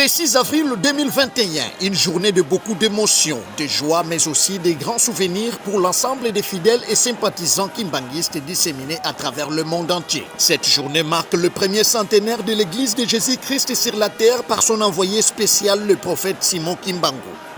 Le 6 avril 2021, une journée de beaucoup d'émotions, de joie, mais aussi de grands souvenirs pour l'ensemble des fidèles et sympathisants kimbanguistes disséminés à travers le monde entier. Cette journée marque le premier centenaire de l'Église de Jésus-Christ sur la terre par son envoyé spécial, le prophète Simon Kimbangu.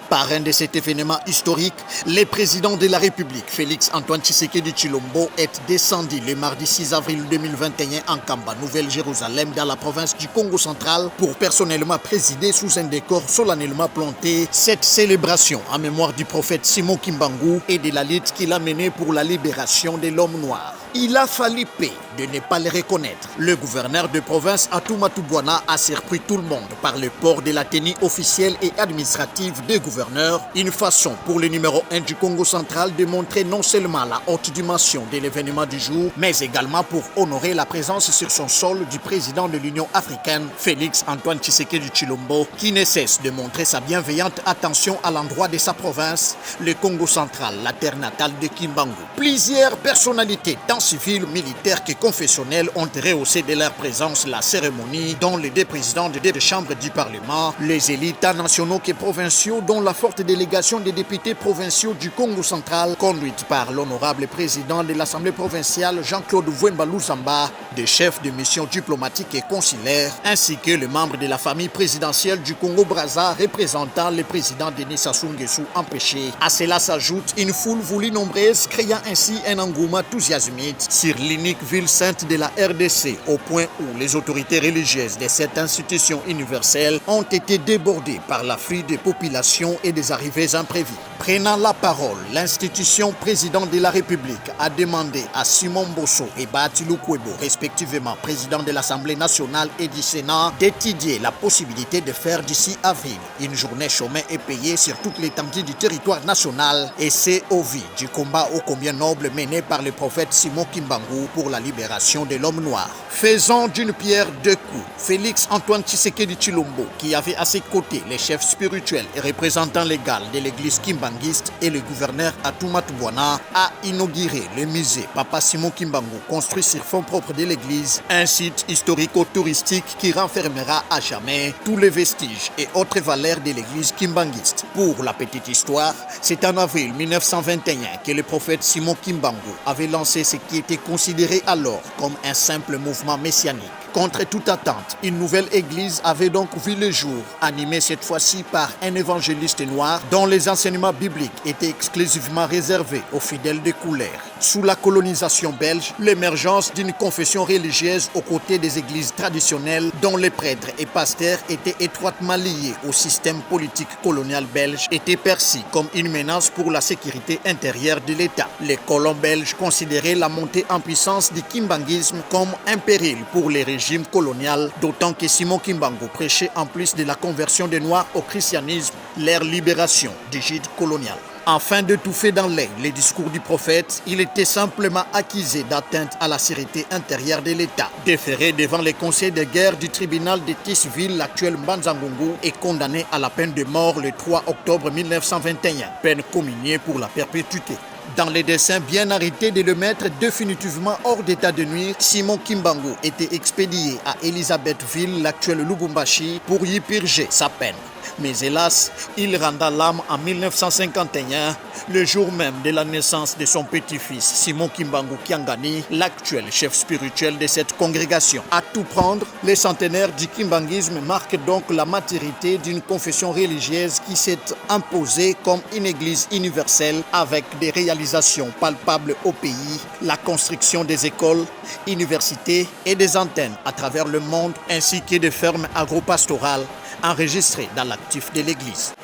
Parrain de cet événement historique, le président de la République, Félix Antoine Tshisekedi Tshilombo, est descendu le mardi 6 avril 2021 en Kamba, Nouvelle-Jérusalem, dans la province du Congo central, pour personnellement présider sous un décor solennellement planté cette célébration en mémoire du prophète Simon Kimbangu et de la lutte qu'il a menée pour la libération de l'homme noir. Il a fallu paix de ne pas les reconnaître. Le gouverneur de province Atumatu Bwana a surpris tout le monde par le port de la tenue officielle et administrative des gouverneurs, une façon pour le numéro 1 du Congo central de montrer non seulement la haute dimension de l'événement du jour, mais également pour honorer la présence sur son sol du président de l'Union africaine, Félix Antoine Tshisekedi Tshilombo, qui ne cesse de montrer sa bienveillante attention à l'endroit de sa province, le Congo central, la terre natale de Kimbangu. Plusieurs personnalités, tant civiles, militaires que confessionnels, ont rehaussé de leur présence la cérémonie, dont les deux présidents des deux chambres du Parlement, les élites nationaux et provinciaux, dont la forte délégation des députés provinciaux du Congo central, conduite par l'honorable président de l'Assemblée provinciale Jean-Claude Vwemba-Luzamba, des chefs de mission diplomatiques et consulaires, ainsi que les membres de la famille présidentielle du Congo-Brazza représentant le président Denis Sassou Nguesso empêché. À cela s'ajoute une foule voulue nombreuse, créant ainsi un engouement enthousiasmé sur l'unique ville sainte de la RDC, au point où les autorités religieuses de cette institution universelle ont été débordées par l'afflux des populations et des arrivées imprévues. Prenant la parole, l'institution président de la République a demandé à Simon Bosso et Bahati Lukwebo, respectivement président de l'Assemblée nationale et du Sénat, d'étudier la possibilité de faire d'ici avril une journée chômée et payée sur toute l'étendue du territoire national, et c'est au vu du combat ô combien noble mené par le prophète Simon Kimbangu pour la libération de l'homme noir. Faisant d'une pierre deux coups, Félix Antoine Tshisekedi Tshilombo, qui avait à ses côtés les chefs spirituels et représentants légaux de l'église kimbanguiste et le gouverneur Atumatu Bwana, a inauguré le musée Papa Simon Kimbangu, construit sur fonds propres de l'église, un site historico-touristique qui renfermera à jamais tous les vestiges et autres valeurs de l'église kimbanguiste. Pour la petite histoire, c'est en avril 1921 que le prophète Simon Kimbangu avait lancé ce qui était considéré alors comme un simple mouvement messianique. Contre toute attente, une nouvelle église avait donc vu le jour, animée cette fois-ci par un évangéliste noir dont les enseignements bibliques étaient exclusivement réservés aux fidèles de couleur. Sous la colonisation belge, l'émergence d'une confession religieuse aux côtés des églises traditionnelles dont les prêtres et pasteurs étaient étroitement liés au système politique colonial belge était perçue comme une menace pour la sécurité intérieure de l'État. Les colons belges considéraient la montée en puissance du kimbanguisme comme un péril pour les régimes colonial, d'autant que Simon Kimbangu prêchait en plus de la conversion des Noirs au christianisme, leur libération du gîte colonial. Afin de d'étouffer dans l'air les discours du prophète, il était simplement accusé d'atteinte à la sécurité intérieure de l'État. Déféré devant les conseils de guerre du tribunal de Tisville, l'actuel Mbanzangungu, est condamné à la peine de mort le 3 octobre 1921, peine communiée pour la perpétuité. Dans les dessins bien arrêtés de le mettre définitivement hors d'état de nuire, Simon Kimbangu était expédié à Elisabethville, l'actuel Lubumbashi, pour y purger sa peine. Mais hélas, il renda l'âme en 1951, le jour même de la naissance de son petit-fils Simon Kimbangu Kiangani, l'actuel chef spirituel de cette congrégation. À tout prendre, les centenaires du kimbanguisme marquent donc la maturité d'une confession religieuse qui s'est imposée comme une église universelle avec des réalisations palpables au pays, la construction des écoles, universités et des antennes à travers le monde, ainsi que des fermes agro-pastorales enregistrées dans l'actif de l'Église.